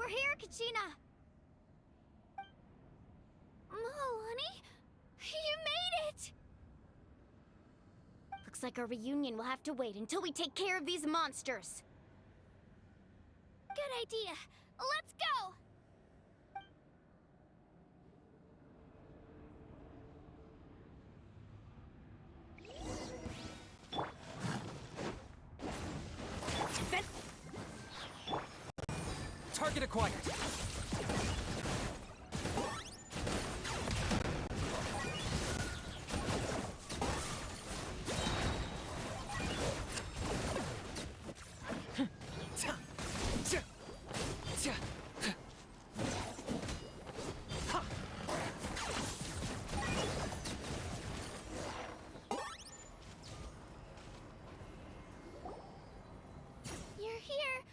We're here, Kachina! Milani? You made it! Looks like our reunion will have to wait until we take care of these monsters. Good idea. Let's go! Target acquired. You're here!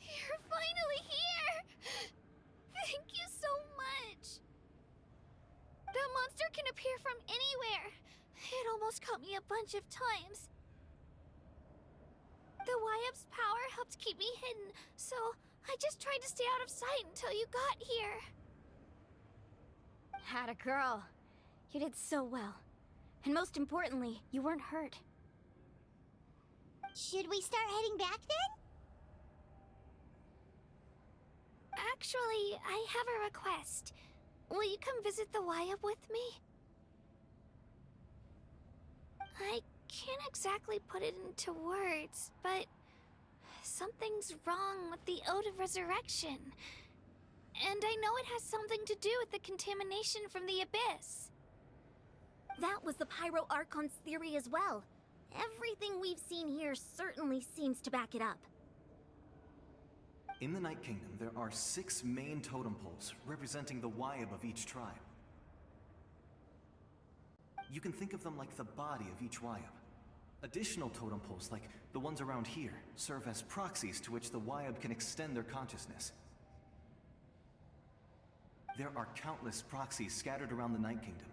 You're finally here! Thank you so much! The monster can appear from anywhere. It almost caught me a bunch of times. The Wyab's power helped keep me hidden, so I just tried to stay out of sight until you got here. Atta girl. You did so well. And most importantly, you weren't hurt. Should we start heading back then? Actually, I have a request. Will you come visit the Wyab with me? I can't exactly put it into words, but something's wrong with the Ode of Resurrection. And I know it has something to do with the contamination from the Abyss. That was the Pyro Archon's theory as well. Everything we've seen here certainly seems to back it up. In the Night Kingdom, there are 6 main totem poles representing the Wyab of each tribe. You can think of them like the body of each Wyab. Additional totem poles, like the ones around here, serve as proxies to which the Wyab can extend their consciousness. There are countless proxies scattered around the Night Kingdom.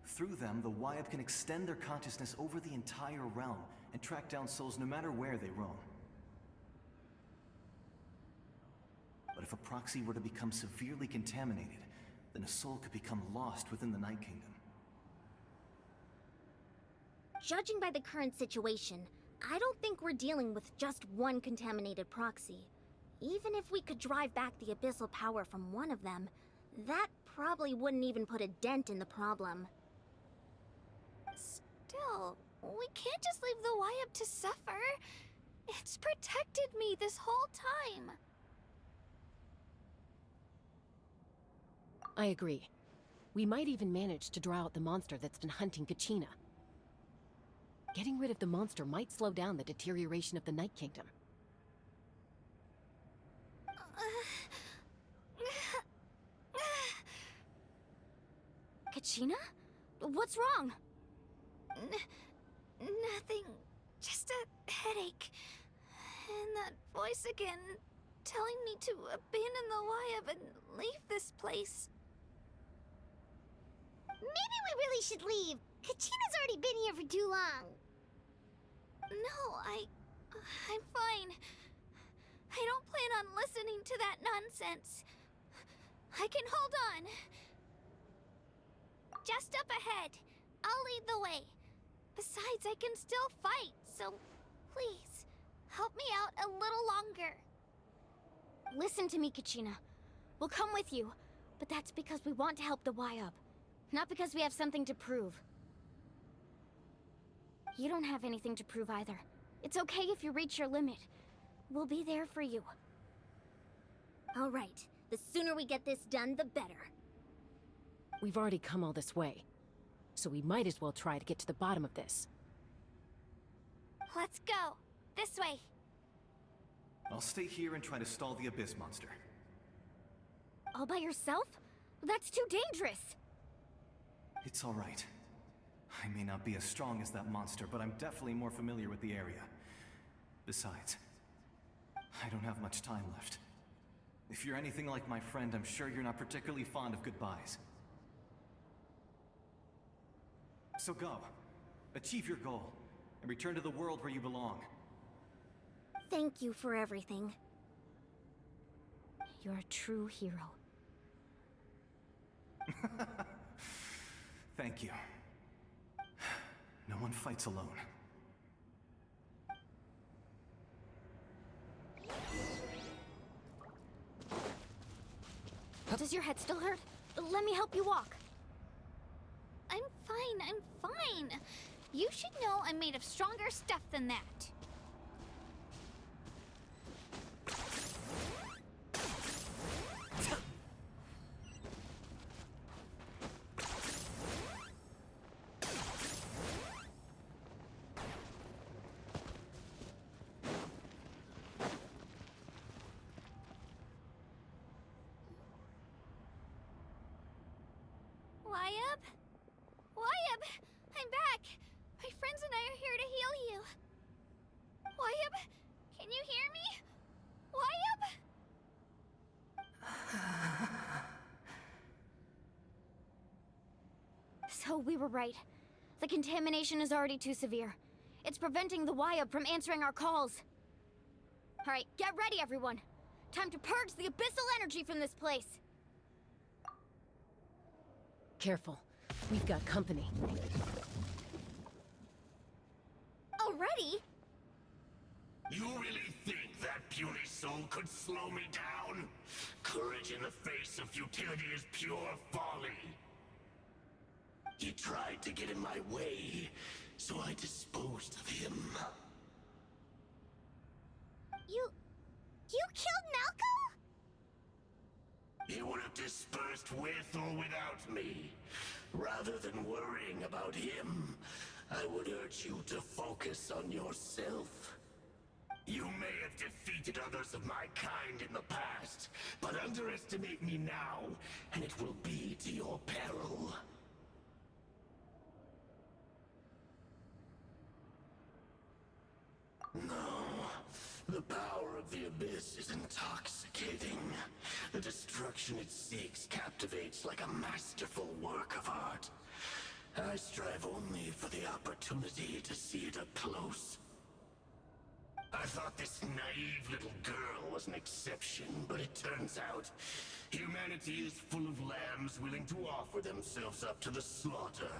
Through them, the Wyab can extend their consciousness over the entire realm and track down souls no matter where they roam. But if a proxy were to become severely contaminated, then a soul could become lost within the Night Kingdom. Judging by the current situation, I don't think we're dealing with just one contaminated proxy. Even if we could drive back the abyssal power from one of them, that probably wouldn't even put a dent in the problem. Still, we can't just leave the Wyab to suffer. It's protected me this whole time. I agree. We might even manage to draw out the monster that's been hunting Kachina. Getting rid of the monster might slow down the deterioration of the Night Kingdom. Kachina? What's wrong? Nothing. Just a headache. And that voice again, telling me to abandon the Wyab and leave this place. Maybe we really should leave. Kachina's already been here for too long. No, I'm fine. I don't plan on listening to that nonsense. I can hold on. Just up ahead. I'll lead the way. Besides, I can still fight, so please, help me out a little longer. Listen to me, Kachina. We'll come with you, but that's because we want to help the Wyab, not because we have something to prove. You don't have anything to prove either. It's okay if you reach your limit. We'll be there for you. All right. The sooner we get this done, the better. We've already come all this way, so we might as well try to get to the bottom of this. Let's go. This way. I'll stay here and try to stall the Abyss monster. All by yourself? That's too dangerous. It's all right. I may not be as strong as that monster, but I'm definitely more familiar with the area. Besides, I don't have much time left. If you're anything like my friend, I'm sure you're not particularly fond of goodbyes. So go. Achieve your goal, and return to the world where you belong. Thank you for everything. You're a true hero. Thank you. No one fights alone. Does your head still hurt? Let me help you walk. I'm fine. You should know I'm made of stronger stuff than that. Wyab, I'm back. My friends and I are here to heal you. Wyab, can you hear me? Wyab? So we were right. The contamination is already too severe. It's preventing the Wyab from answering our calls. Alright, get ready everyone. Time to purge the abyssal energy from this place. Careful. We've got company. Already? You really think that puny soul could slow me down? Courage in the face of futility is pure folly. He tried to get in my way, so I disposed of him. You killed Malco? He would have dispersed with or without me. Rather than worrying about him, I would urge you to focus on yourself. You may have defeated others of my kind in the past, but underestimate me now, and it will be to your peril. No. The power of the Abyss is intoxicating. The destruction it seeks captivates like a masterful work of art. I strive only for the opportunity to see it up close. I thought this naive little girl was an exception, but it turns out humanity is full of lambs willing to offer themselves up to the slaughter.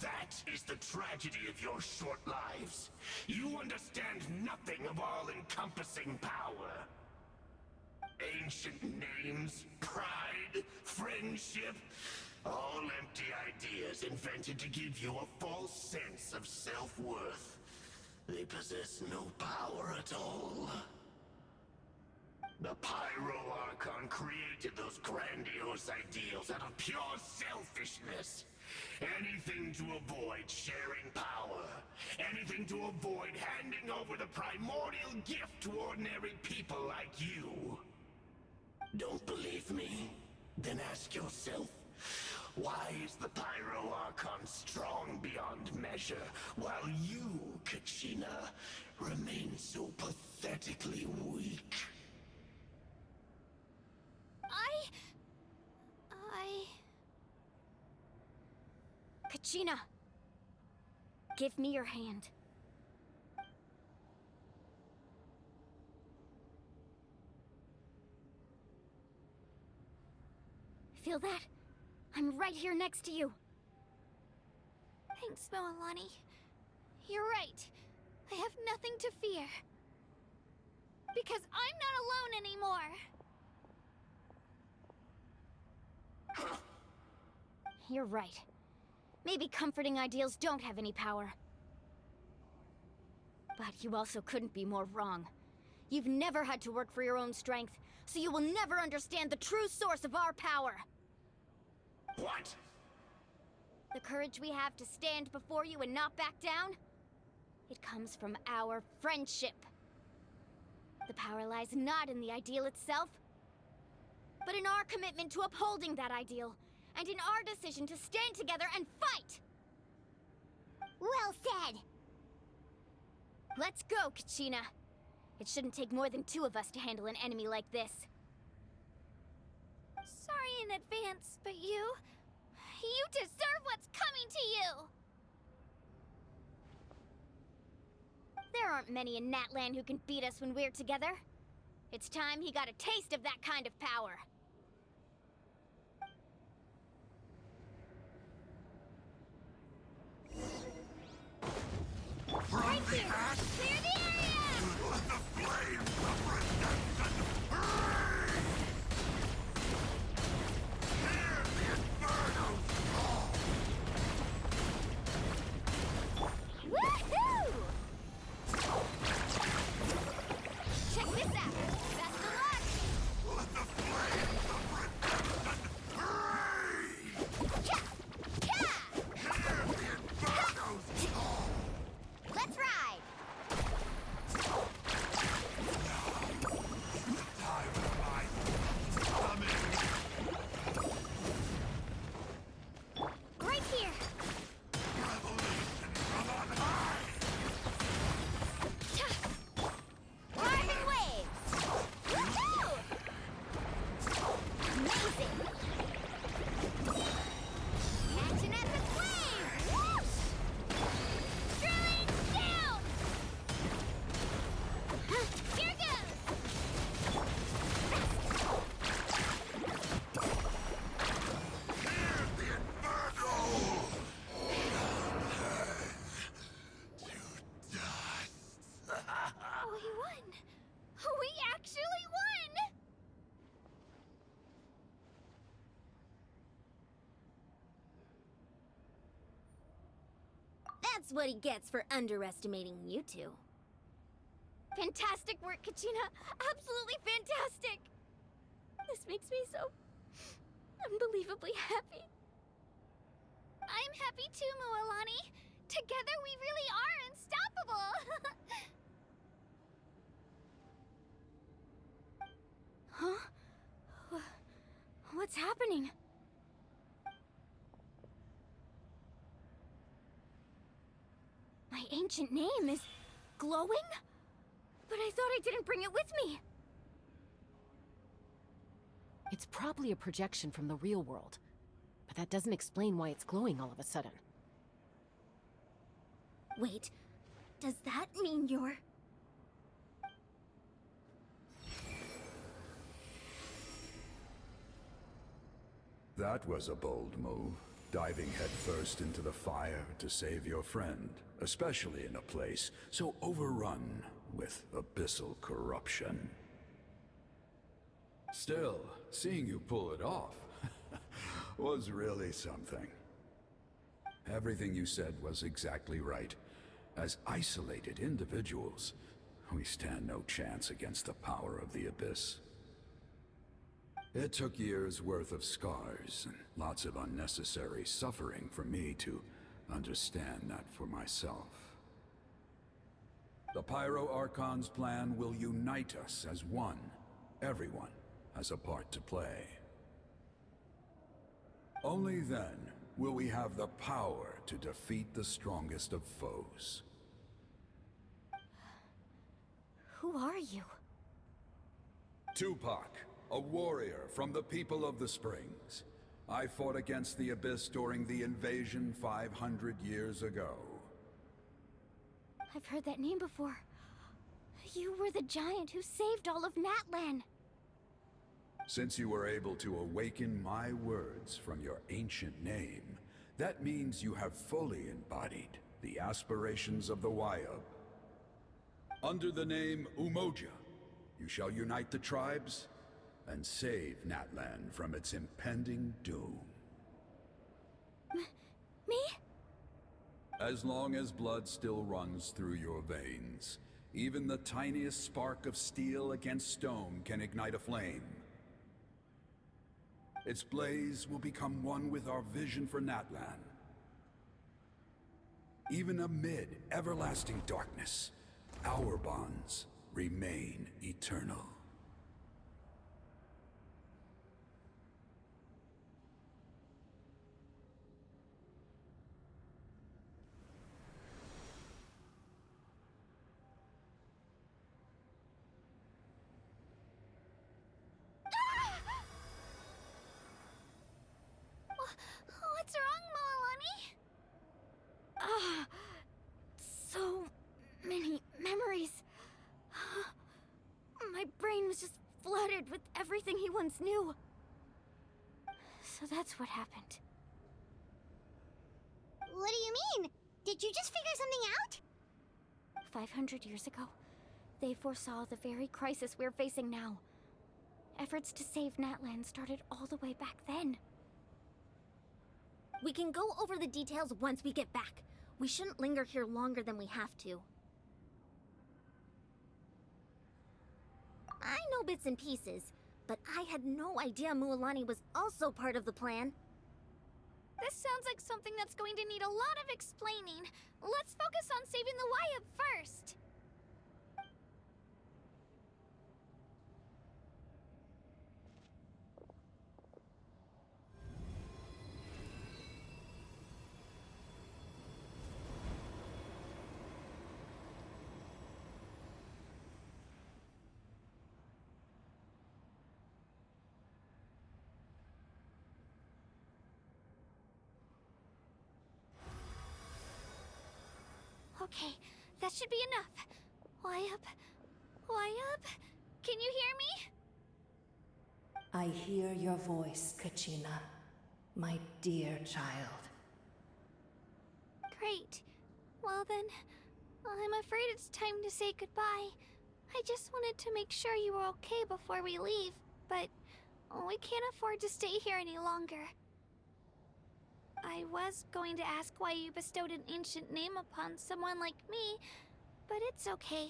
That is the tragedy of your short lives. You understand nothing of all-encompassing power. Ancient names, pride, friendship, all empty ideas invented to give you a false sense of self-worth. They possess no power at all. The Pyro-Archon created those grandiose ideals out of pure selfishness. Anything to avoid sharing power. Anything to avoid handing over the primordial gift to ordinary people like you. Don't believe me? Then ask yourself, why is the Pyro-Archon strong beyond measure, while you, Kachina, remain so pathetically weak? Kachina! Give me your hand. Feel that? I'm right here next to you. Thanks, Moalani. You're right. I have nothing to fear. Because I'm not alone anymore. You're right. Maybe comforting ideals don't have any power. But you also couldn't be more wrong. You've never had to work for your own strength, so you will never understand the true source of our power. What? The courage we have to stand before you and not back down? It comes from our friendship. The power lies not in the ideal itself, but in our commitment to upholding that ideal, and in our decision to stand together and fight! Well said! Let's go, Kachina. It shouldn't take more than two of us to handle an enemy like this. Sorry in advance, but you deserve what's coming to you! There aren't many in Natlan who can beat us when we're together. It's time he got a taste of that kind of power. Right here! Clear the area! Let the flames of redemption burn! Hear the inferno's call! Woohoo! Check this out! Best of luck! Let the flames of redemption burn! Ka! Ka! Hear the inferno's call! Let's ride! Time of life coming! Right here! Revelation from on high! Driving waves! Woohoo! Amazing! Catching at the flames! Whoosh! Drilling down! Here goes! Hear the inferno! To dust! Oh, he won! We actually won! That's what he gets for underestimating you two. Fantastic work, Kachina! Absolutely fantastic! This makes me so unbelievably happy. I'm happy too, Mualani. Together we really are unstoppable! Huh? What's happening? My ancient name is glowing? But I thought I didn't bring it with me. It's probably a projection from the real world, but that doesn't explain why it's glowing all of a sudden. Wait, does that mean you're... That was a bold move, diving headfirst into the fire to save your friend, especially in a place so overrun with abyssal corruption. Still, seeing you pull it off was really something. Everything you said was exactly right. As isolated individuals, we stand no chance against the power of the Abyss. It took years' worth of scars and lots of unnecessary suffering for me to understand that for myself. The Pyro Archon's plan will unite us as one. Everyone has a part to play. Only then will we have the power to defeat the strongest of foes. Who are you? Tupac, a warrior from the people of the Springs. I fought against the Abyss during the invasion 500 years ago. I've heard that name before. You were the giant who saved all of Natlan. Since you were able to awaken my words from your ancient name, that means you have fully embodied the aspirations of the Wayub. Under the name Umoja, you shall unite the tribes and save Natlan from its impending doom. Me? As long as blood still runs through your veins, even the tiniest spark of steel against stone can ignite a flame. Its blaze will become one with our vision for Natlan. Even amid everlasting darkness, our bonds remain eternal. What's wrong, Mualani? So many memories. My brain flooded with everything he once knew. So that's what happened. What do you mean? Did you just figure something out? 500 years ago, they foresaw the very crisis we're facing now. Efforts to save Natlan started all the way back then. We can go over the details once we get back. We shouldn't linger here longer than we have to. I know bits and pieces, but I had no idea Mualani was also part of the plan. This sounds like something that's going to need a lot of explaining. Let's focus on saving the Wyab first. Okay, that should be enough. Wyab? Wyab? Can you hear me? I hear your voice, Kachina, my dear child. Great. Well then, I'm afraid it's time to say goodbye. I just wanted to make sure you were okay before we leave, but we can't afford to stay here any longer. I was going to ask why you bestowed an ancient name upon someone like me, but it's okay.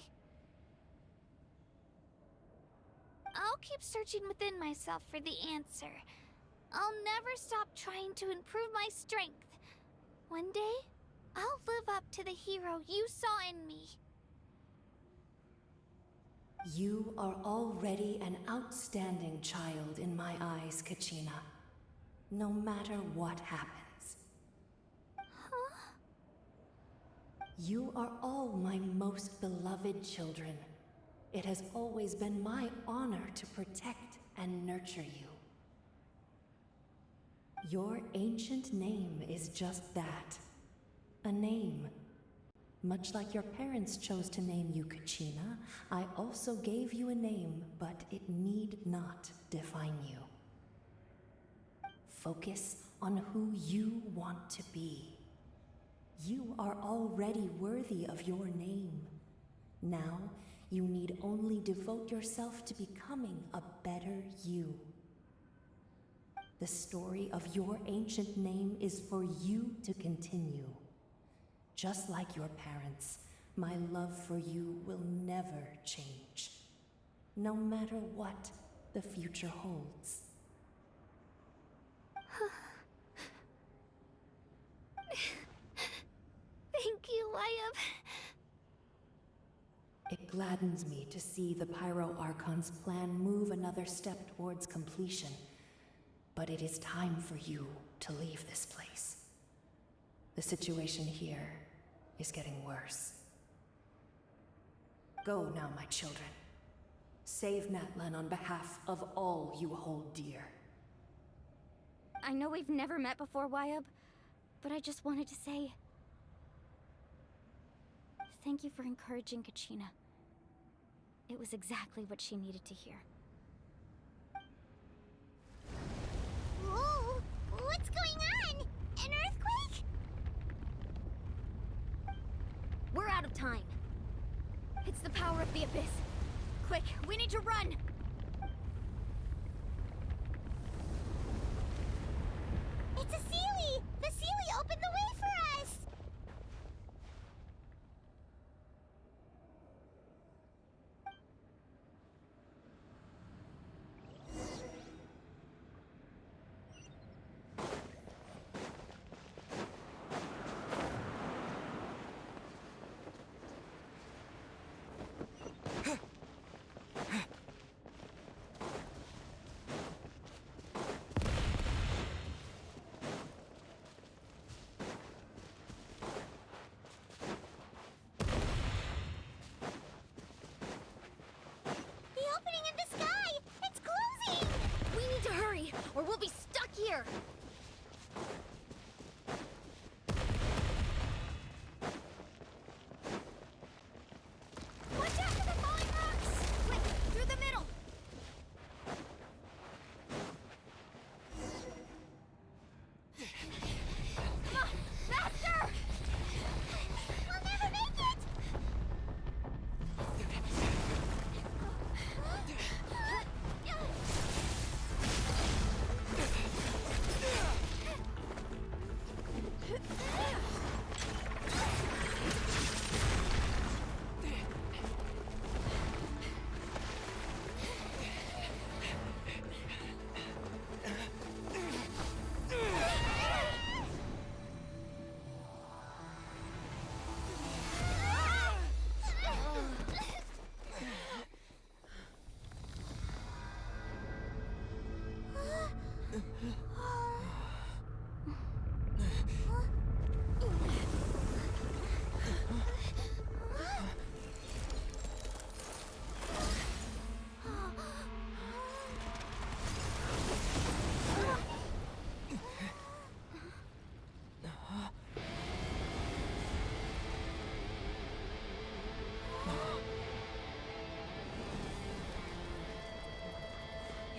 I'll keep searching within myself for the answer. I'll never stop trying to improve my strength. One day, I'll live up to the hero you saw in me. You are already an outstanding child in my eyes, Kachina. No matter what happens. Huh? You are all my most beloved children. It has always been my honor to protect and nurture you. Your ancient name is just that. A name. Much like your parents chose to name you Kachina, I also gave you a name, but it need not define you. Focus on who you want to be. You are already worthy of your name. Now, you need only devote yourself to becoming a better you. The story of your ancient name is for you to continue. Just like your parents, my love for you will never change. No matter what the future holds. Thank you, Wyab. It gladdens me to see the Pyro Archon's plan move another step towards completion. But it is time for you to leave this place. The situation here is getting worse. Go now, my children. Save Natlan on behalf of all you hold dear. I know we've never met before, Wyab, but I just wanted to say... thank you for encouraging Kachina. It was exactly what she needed to hear. Whoa! What's going on? An earthquake? We're out of time. It's the power of the Abyss. Quick, we need to run! It's a Seelie! The Seelie opened the way for us! Or we'll be stuck here! Watch out for the falling rocks! Quick, through the middle!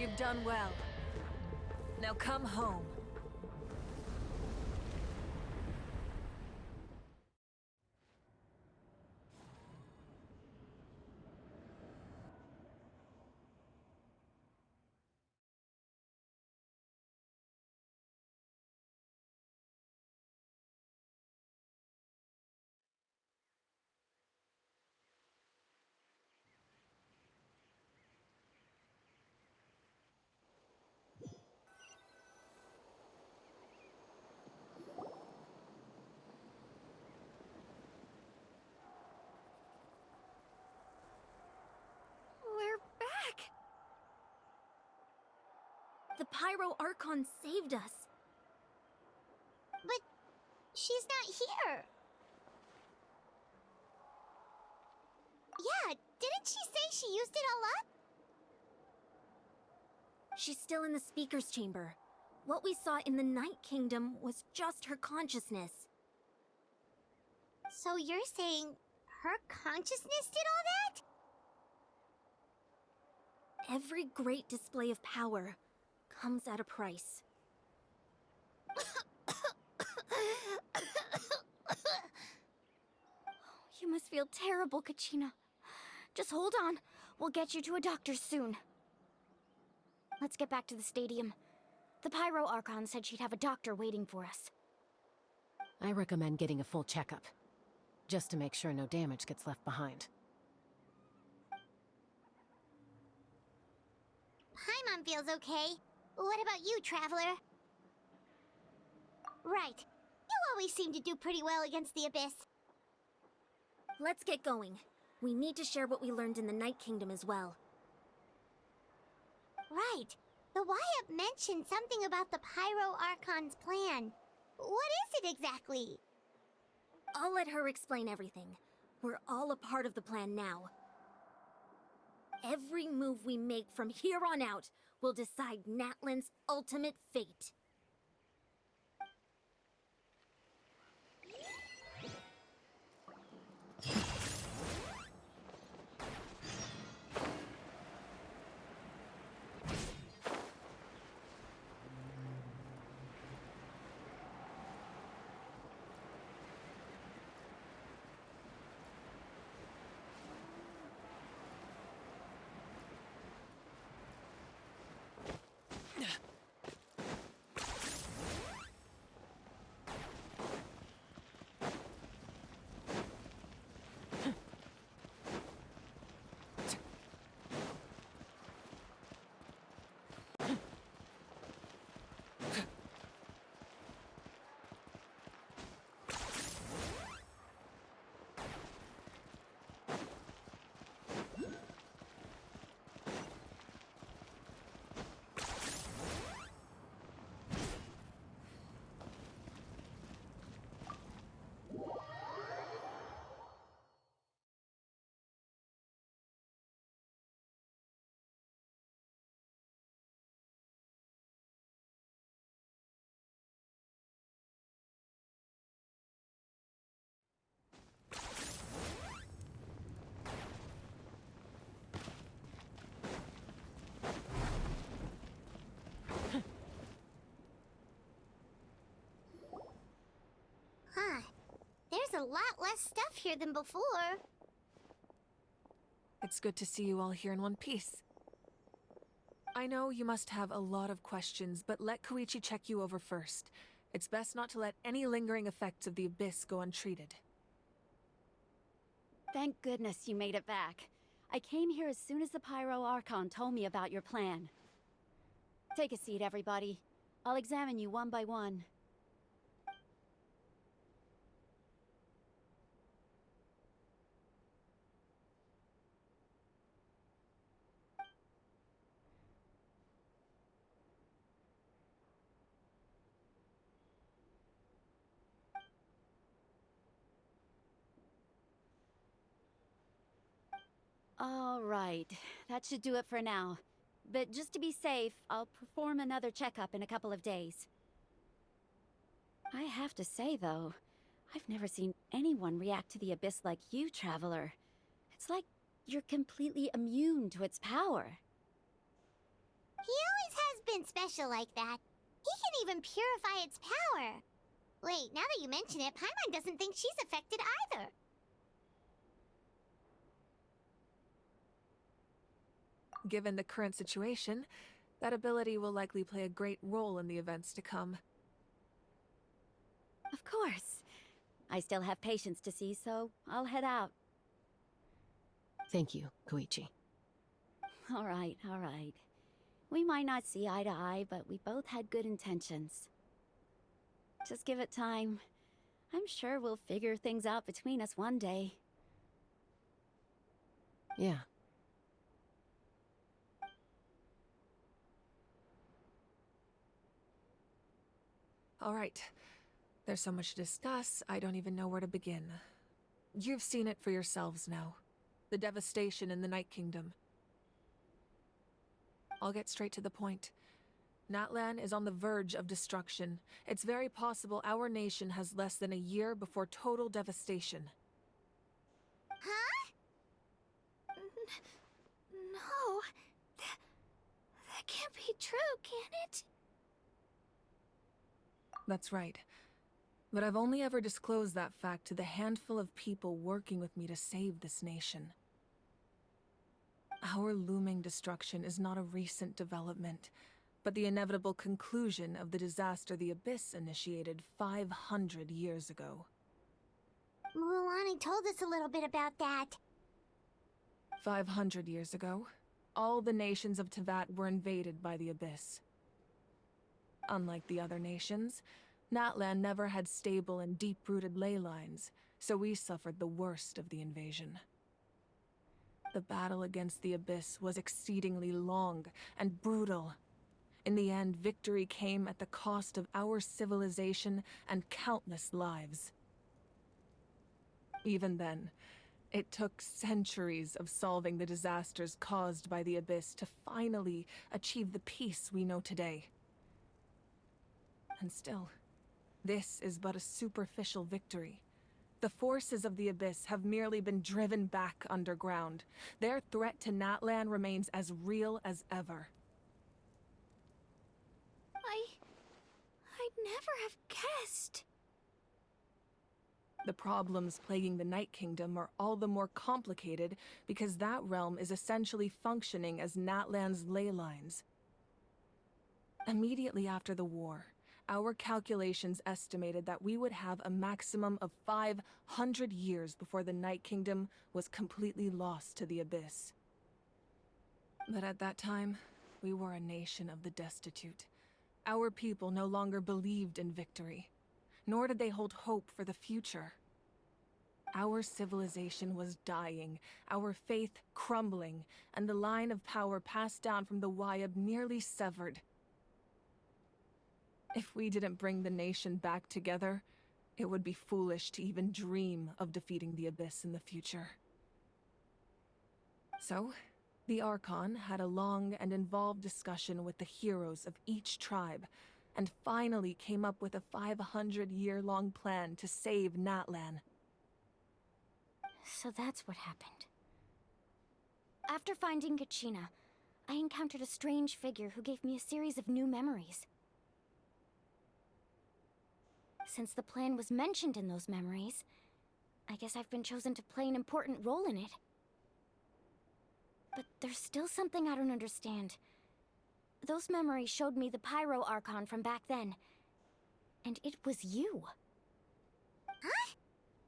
You've done well. Now come home. We're back! The Pyro Archon saved us. But she's not here. Yeah, didn't she say she used it all up? She's still in the Speaker's Chamber. What we saw in the Night Kingdom was just her consciousness. So you're saying her consciousness did all that? Every great display of power comes at a price. You must feel terrible, Kachina. Just hold on. We'll get you to a doctor soon. Let's get back to the stadium. The Pyro Archon said she'd have a doctor waiting for us. I recommend getting a full checkup, just to make sure no damage gets left behind. Paimon feels okay. What about you, Traveler? Right. You always seem to do pretty well against the Abyss. Let's get going. We need to share what we learned in the Night Kingdom as well. Right. The Wyatt mentioned something about the Pyro Archon's plan. What is it exactly? I'll let her explain everything. We're all a part of the plan now. Every move we make from here on out will decide Natlan's ultimate fate. Huh. There's a lot less stuff here than before. It's good to see you all here in one piece. I know you must have a lot of questions, but let Koichi check you over first. It's best not to let any lingering effects of the Abyss go untreated. Thank goodness you made it back. I came here as soon as the Pyro Archon told me about your plan. Take a seat, everybody. I'll examine you one by one. All right, that should do it for now. But just to be safe, I'll perform another checkup in a couple of days. I have to say, though, I've never seen anyone react to the Abyss like you, Traveler. It's like you're completely immune to its power. been special like that. He can even purify its power. Wait, now that you mention it, Paimon doesn't think she's affected either. Given the current situation, that ability will likely play a great role in the events to come. Of course. I still have patients to see, so I'll head out. Thank you, Koichi. All right, all right. We might not see eye to eye, but we both had good intentions. Just give it time. I'm sure we'll figure things out between us one day. Yeah. All right. There's so much to discuss, I don't even know where to begin. You've seen it for yourselves now. The devastation in the Night Kingdom. I'll get straight to the point. Natlan is on the verge of destruction. It's very possible our nation has less than a year before total devastation. Huh? No. That can't be true, can it? That's right. But I've only ever disclosed that fact to the handful of people working with me to save this nation. Our looming destruction is not a recent development, but the inevitable conclusion of the disaster the Abyss initiated 500 years ago. Mualani told us a little bit about that. 500 years ago, all the nations of Teyvat were invaded by the Abyss. Unlike the other nations, Natlan never had stable and deep-rooted ley lines, so we suffered the worst of the invasion. The battle against the Abyss was exceedingly long and brutal. In the end, victory came at the cost of our civilization and countless lives. Even then, it took centuries of solving the disasters caused by the Abyss to finally achieve the peace we know today. And still, this is but a superficial victory. The forces of the Abyss have merely been driven back underground. Their threat to Natlan remains as real as ever. I'd never have guessed. The problems plaguing the Night Kingdom are all the more complicated because that realm is essentially functioning as Natlan's ley lines. Immediately after the war, our calculations estimated that we would have a maximum of 500 years before the Night Kingdom was completely lost to the Abyss. But at that time, we were a nation of the destitute. Our people no longer believed in victory, nor did they hold hope for the future. Our civilization was dying, our faith crumbling, and the line of power passed down from the Wayab nearly severed. If we didn't bring the nation back together, it would be foolish to even dream of defeating the Abyss in the future. So, the Archon had a long and involved discussion with the heroes of each tribe, and finally came up with a 500-year-long plan to save Natlan. So that's what happened. After finding Kachina, I encountered a strange figure who gave me a series of new memories. Since the plan was mentioned in those memories, I guess I've been chosen to play an important role in it. But there's still something I don't understand. Those memories showed me the Pyro Archon from back then. And it was you. Huh?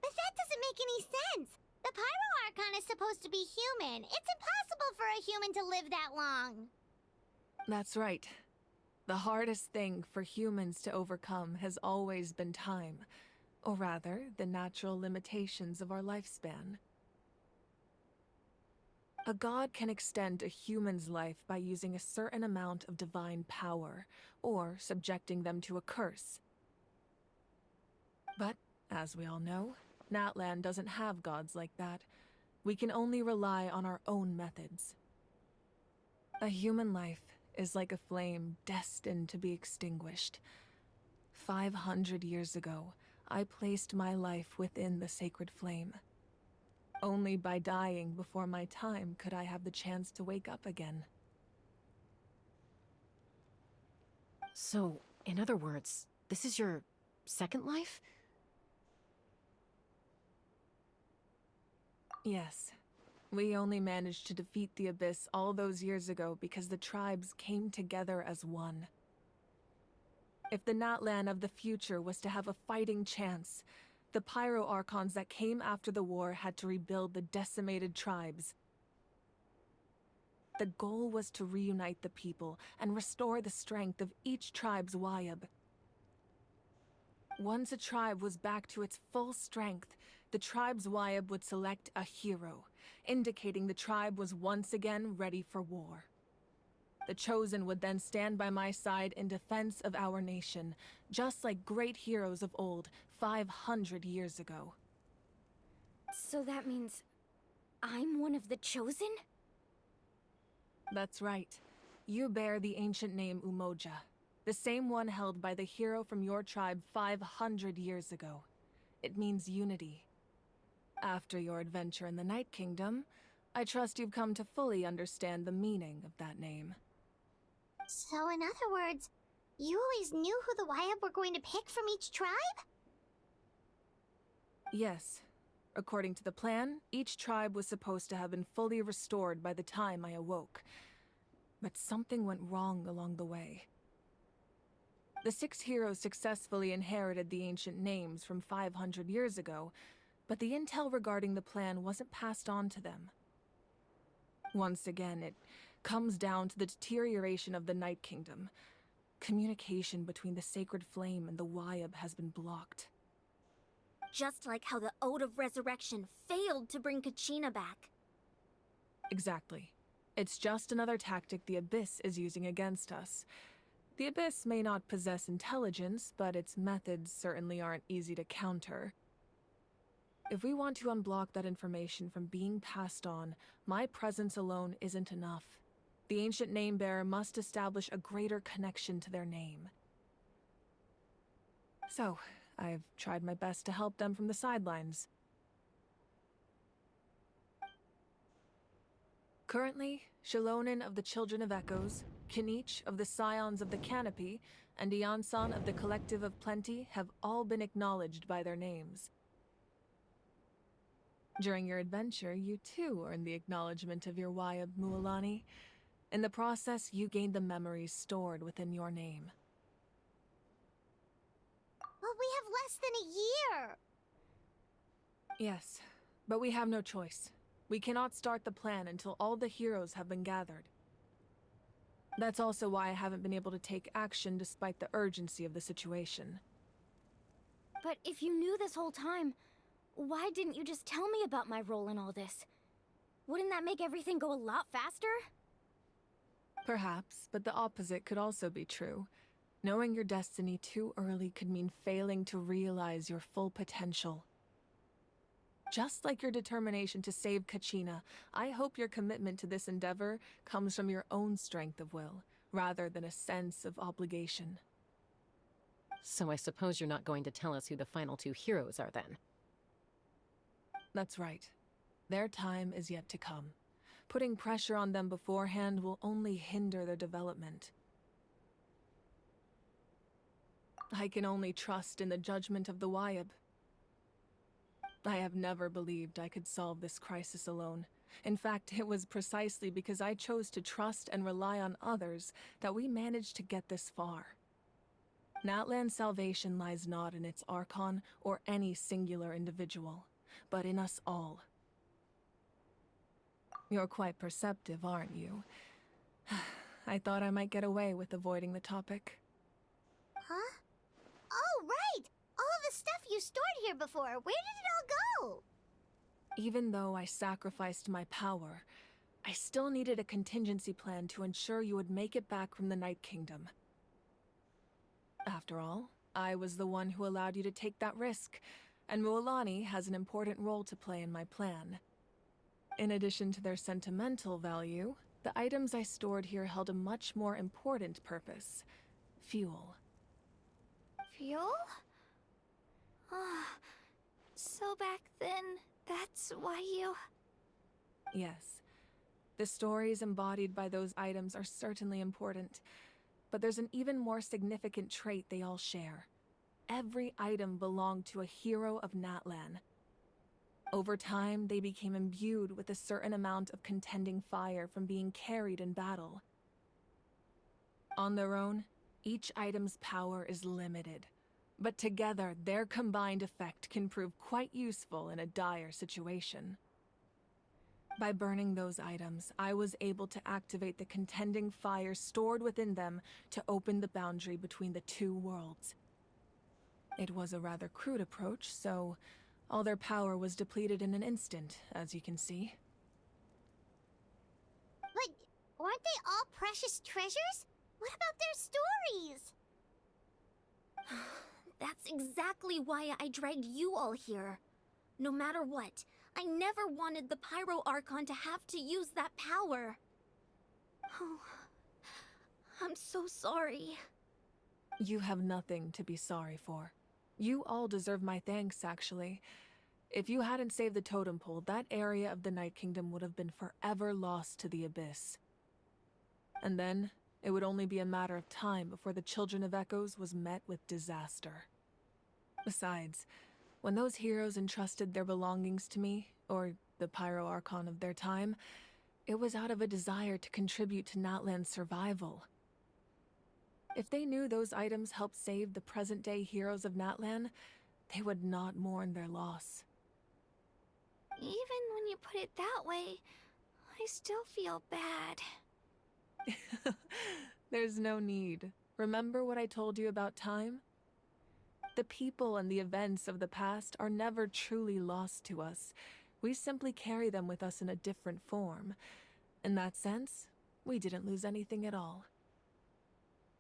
But that doesn't make any sense. The Pyro Archon is supposed to be human. It's impossible for a human to live that long. That's right. The hardest thing for humans to overcome has always been time, or rather, the natural limitations of our lifespan. A god can extend a human's life by using a certain amount of divine power, or subjecting them to a curse. But, as we all know, Natlan doesn't have gods like that. We can only rely on our own methods. A human life is like a flame destined to be extinguished. 500 years ago, I placed my life within the sacred flame. Only by dying before my time could I have the chance to wake up again. So, in other words, this is your second life? Yes. We only managed to defeat the Abyss all those years ago because the tribes came together as one. If the Natlan of the future was to have a fighting chance, the Pyro Archons that came after the war had to rebuild the decimated tribes. The goal was to reunite the people and restore the strength of each tribe's Wayab. Once a tribe was back to its full strength, the tribe's Wayab would select a hero, indicating the tribe was once again ready for war. The Chosen would then stand by my side in defense of our nation, just like great heroes of old, 500 years ago. So that means I'm one of the Chosen? That's right. You bear the ancient name Umoja, the same one held by the hero from your tribe 500 years ago. It means unity. After your adventure in the Night Kingdom, I trust you've come to fully understand the meaning of that name. So in other words, you always knew who the Wayab were going to pick from each tribe? Yes. According to the plan, each tribe was supposed to have been fully restored by the time I awoke. But something went wrong along the way. The 6 heroes successfully inherited the ancient names from 500 years ago, but the intel regarding the plan wasn't passed on to them. Once again, it comes down to the deterioration of the Night Kingdom. Communication between the Sacred Flame and the Wayab has been blocked. Just like how the Ode of Resurrection failed to bring Kachina back. Exactly. It's just another tactic the Abyss is using against us. The Abyss may not possess intelligence, but its methods certainly aren't easy to counter. If we want to unblock that information from being passed on, my presence alone isn't enough. The ancient name-bearer must establish a greater connection to their name. So, I've tried my best to help them from the sidelines. Currently, Shilonin of the Children of Echoes, Kinich of the Scions of the Canopy, and Iansan of the Collective of Plenty have all been acknowledged by their names. During your adventure, you too earned the acknowledgement of your Wayab, Mualani. In the process, you gained the memories stored within your name. Well, we have less than a year! Yes, but we have no choice. We cannot start the plan until all the heroes have been gathered. That's also why I haven't been able to take action despite the urgency of the situation. But if you knew this whole time, why didn't you just tell me about my role in all this? Wouldn't that make everything go a lot faster? Perhaps, but the opposite could also be true. Knowing your destiny too early could mean failing to realize your full potential. Just like your determination to save Kachina, I hope your commitment to this endeavor comes from your own strength of will, rather than a sense of obligation. So I suppose you're not going to tell us who the final 2 heroes are then? That's right. Their time is yet to come. Putting pressure on them beforehand will only hinder their development. I can only trust in the judgment of the Wayab. I have never believed I could solve this crisis alone. In fact, it was precisely because I chose to trust and rely on others that we managed to get this far. Natlan's salvation lies not in its Archon or any singular individual, but in us all. You're quite perceptive, aren't you? I thought I might get away with avoiding the topic. Huh? Oh, right! All of the stuff you stored here before, where did it all go? Even though I sacrificed my power, I still needed a contingency plan to ensure you would make it back from the Night Kingdom. After all, I was the one who allowed you to take that risk, and Mualani has an important role to play in my plan. In addition to their sentimental value, the items I stored here held a much more important purpose: fuel. Fuel? Ah, so back then, that's why you... Yes. The stories embodied by those items are certainly important. but there's an even more significant trait they all share. Every item belonged to a hero of Natlan. Over time, they became imbued with a certain amount of contending fire from being carried in battle. On their own, each item's power is limited, but together their combined effect can prove quite useful in a dire situation. By burning those items, I was able to activate the contending fire stored within them to open the boundary between the two worlds. It was a rather crude approach, so all their power was depleted in an instant, as you can see. But aren't they all precious treasures? What about their stories? That's exactly why I dragged you all here. No matter what, I never wanted the Pyro Archon to have to use that power. Oh, I'm so sorry. You have nothing to be sorry for. You all deserve my thanks, actually. If you hadn't saved the totem pole, that area of the Night Kingdom would have been forever lost to the Abyss. And then, it would only be a matter of time before the Children of Echoes was met with disaster. Besides, when those heroes entrusted their belongings to me, or the Pyro Archon of their time, it was out of a desire to contribute to Natlan's survival. If they knew those items helped save the present-day heroes of Natlan, they would not mourn their loss. Even when you put it that way, I still feel bad. There's no need. Remember what I told you about time? The people and the events of the past are never truly lost to us. We simply carry them with us in a different form. In that sense, we didn't lose anything at all.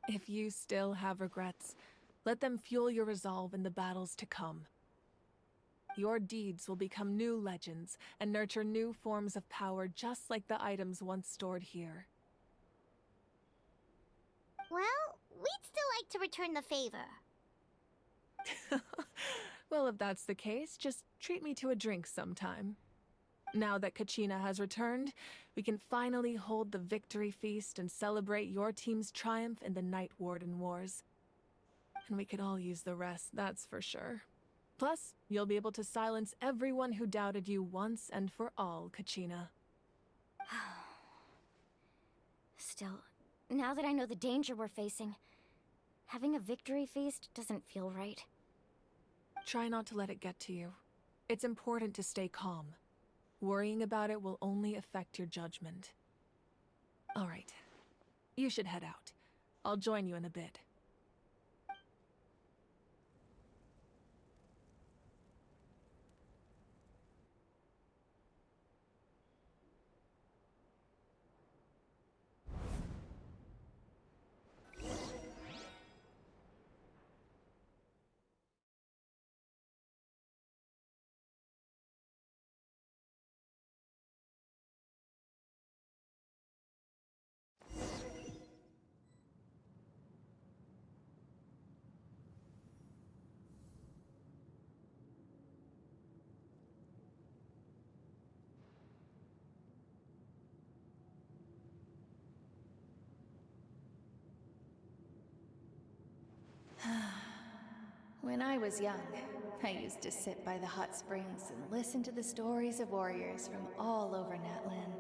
If you still have regrets, let them fuel your resolve in the battles to come. Your deeds will become new legends and nurture new forms of power just like the items once stored here. Well, we'd still like to return the favor. Well, if that's the case, just treat me to a drink sometime. Now that Kachina has returned, we can finally hold the victory feast and celebrate your team's triumph in the Night Warden Wars. And we could all use the rest, that's for sure. Plus, you'll be able to silence everyone who doubted you once and for all, Kachina. Still, now that I know the danger we're facing, having a victory feast doesn't feel right. Try not to let it get to you. It's important to stay calm. Worrying about it will only affect your judgment. All right. You should head out. I'll join you in a bit. When I was young, I used to sit by the hot springs and listen to the stories of warriors from all over Natlan.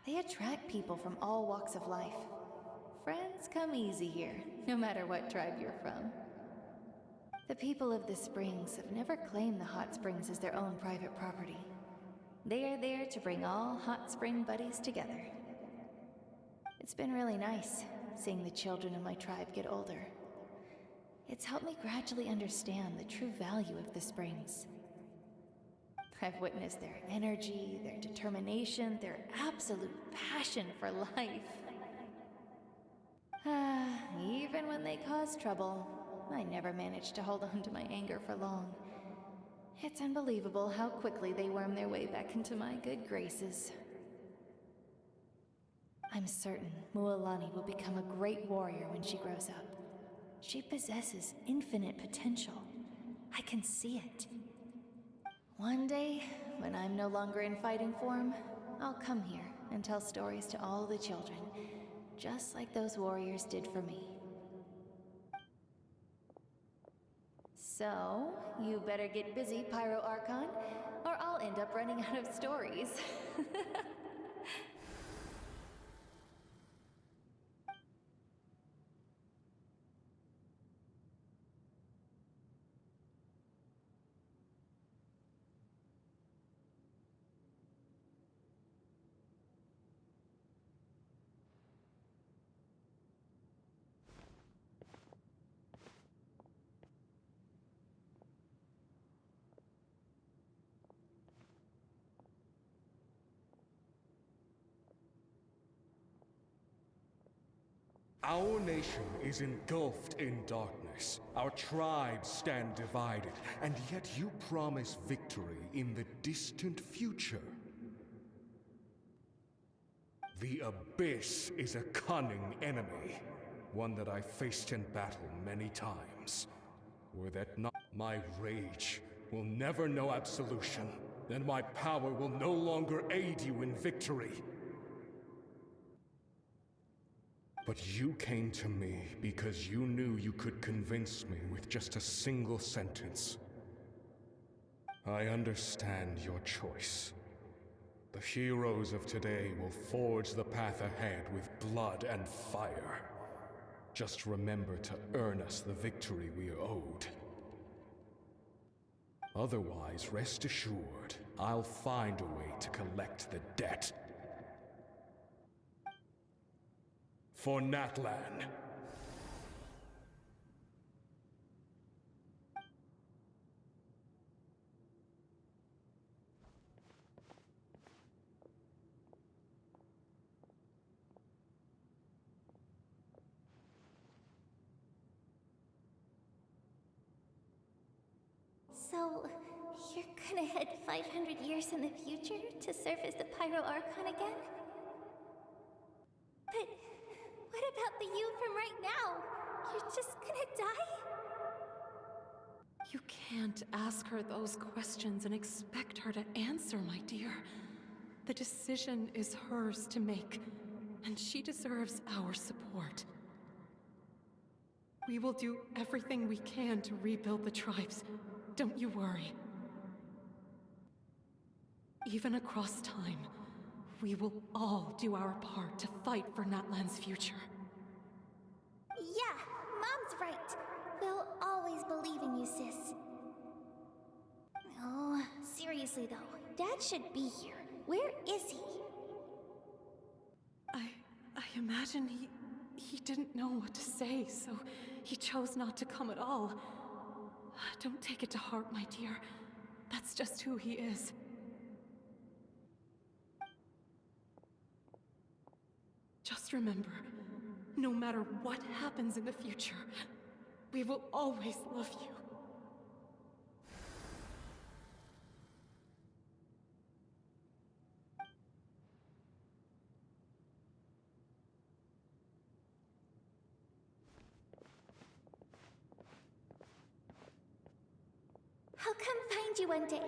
They attract people from all walks of life. Friends come easy here, no matter what tribe you're from. The people of the springs have never claimed the hot springs as their own private property. They are there to bring all hot spring buddies together. It's been really nice, seeing the children of my tribe get older. It's helped me gradually understand the true value of the springs. I've witnessed their energy, their determination, their absolute passion for life. Even when they cause trouble, I never managed to hold on to my anger for long. It's unbelievable how quickly they worm their way back into my good graces. I'm certain Mualani will become a great warrior when she grows up. She possesses infinite potential. I can see it. One day, when I'm no longer in fighting form, I'll come here and tell stories to all the children. just like those warriors did for me. So, you better get busy, Pyro Archon, or I'll end up running out of stories. Our nation is engulfed in darkness. Our tribes stand divided, and yet you promise victory in the distant future. The Abyss is a cunning enemy, one that I faced in battle many times. Were that not my rage will never know absolution, and my power will no longer aid you in victory. But you came to me because you knew you could convince me with just a single sentence. I understand your choice. The heroes of today will forge the path ahead with blood and fire. Just remember to earn us the victory we are owed. Otherwise, rest assured, I'll find a way to collect the debt. For Natlan. So, you're gonna head 500 years in the future to serve as the Pyro Archon again? But what about the you from right now? You're just gonna die? You can't ask her those questions and expect her to answer, my dear. The decision is hers to make, and she deserves our support. We will do everything we can to rebuild the tribes. Don't you worry. Even across time, we will all do our part to fight for Natlan's future. Yeah, Mom's right. We'll always believe in you, sis. Oh, seriously though, Dad should be here. Where is he? I imagine he didn't know what to say, so he chose not to come at all. Don't take it to heart, my dear. That's just who he is. Just remember, no matter what happens in the future, we will always love you. I'll come find you one day.